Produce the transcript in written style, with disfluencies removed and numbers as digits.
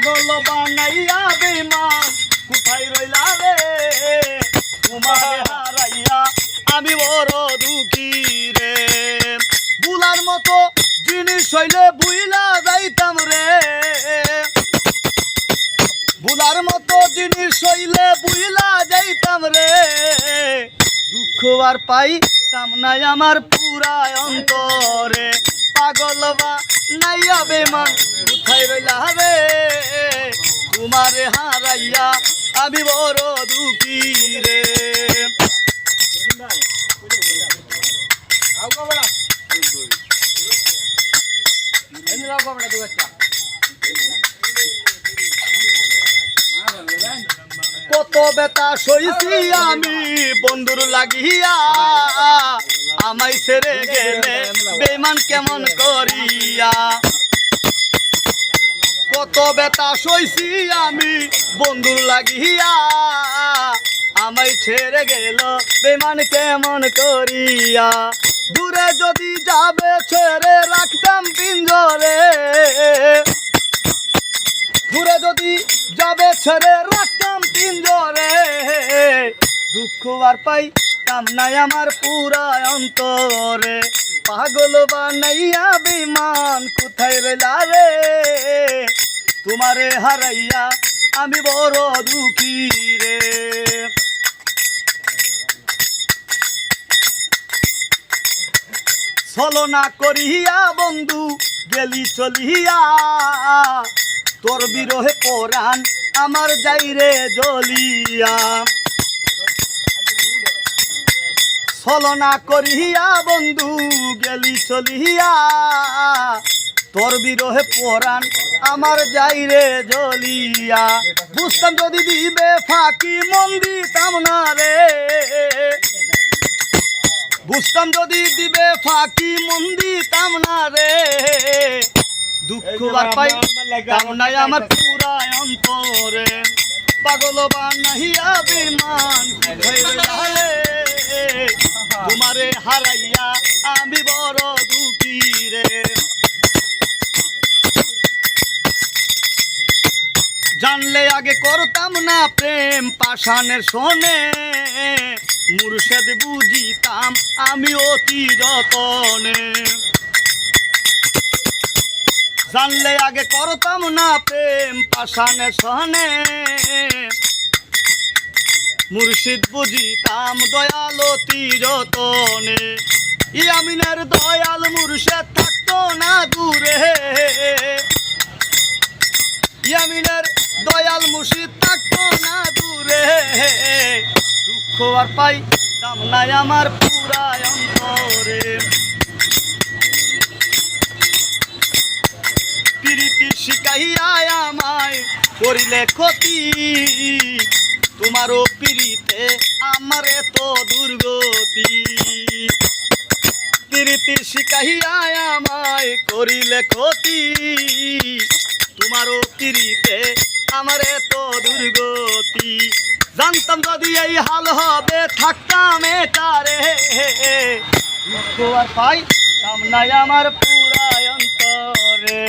পাগল বানাইয়া বেঈমান কোথায় রইলা রে তোমারে হারাইয়া আমি বড় দুঃখী রে বুলার মতো জিনিস হইলে বুইলা যাইতাম রে বুলার মতো জিনিস হইলে বুইলা যাইতাম রে দুঃখ আর পাইতাম নাই আমার পুরা অন্তরে পাগল বানাইয়া বেঈমান কোথায় রইলা রে তোমারে হারাইয়া আমি বড় দুঃখী রে কত বেতা সইছি আমি বন্ধুর লাগিয়া আমায় ছেড়ে গেলে বেঈমান কেমন করিয়া কত বেতা সইছি আমি বন্ধুর লাগিয়া আমায় ছেড়ে গেল বেঈমান কেমন করিয়া দূরে যদি যাবে ছেড়ে রাখতাম পিঞ্জরে দূরে যদি যাবে ছেড়ে রাখতাম পিঞ্জরে দুঃখ আর পাইতাম নাই আমার পুরা অন্তরে পাগল বানাইয়া বেঈমান কোথায় রইলা রে তোমারে হারাইয়া আমি বড় দুঃখী রে ছলনা করিয়া বন্ধু গেলি চলিয়া তোর বিরহে পরাণ আমার যাইরে জ্বলিয়া ছলনা করিয়া বন্ধু গেলি চলিয়া তোর বিরহে পরাণ আমার যাইরে জ্বলিয়া বুঝতাম যদি দিবে ফাঁকি মন দিতাম না রে বুঝতাম যদি দিবে ফাঁকি মন দিতাম না রে দুঃখ আর পাইতাম নাই আমার পুরা অন্তরে পাগল বানাইয়া বেঈমান কোথায় রইলা রে তোমারে হারাইয়া আমি বড় দুঃখী রে জানলে আগে করতাম না প্রেম পাষাণের শোনে মুর্শেদ বুঝিতাম আমি অতি যতনে জানলে আগে করতাম না প্রেম পাষাণের শোনে মুর্শিদ বুঝিতাম দয়াল অতি যতনে ইয়ামিনের দয়াল মুর্শেদ থাকতো না দূরে ইয়ামিনের দয়াল মুর্শিদ থাকতো না দূরে দুঃখ আর পাইতাম নাই আমার পুরা অন্তরে প্রীতি শিখাইয়া আমায় করিলে ক্ষতি তোমারও প্রীতে আমার এত দুর্গতি প্রীতি শিখাইয়া আমায় করিলে ক্ষতি তোমারও প্রীতে আমার এত দুর্গতি জানতাম যদি এই হাল হবে থাকতাম এটারে দুঃখ আর পাইতাম নাই আমার পুরা অন্তরে।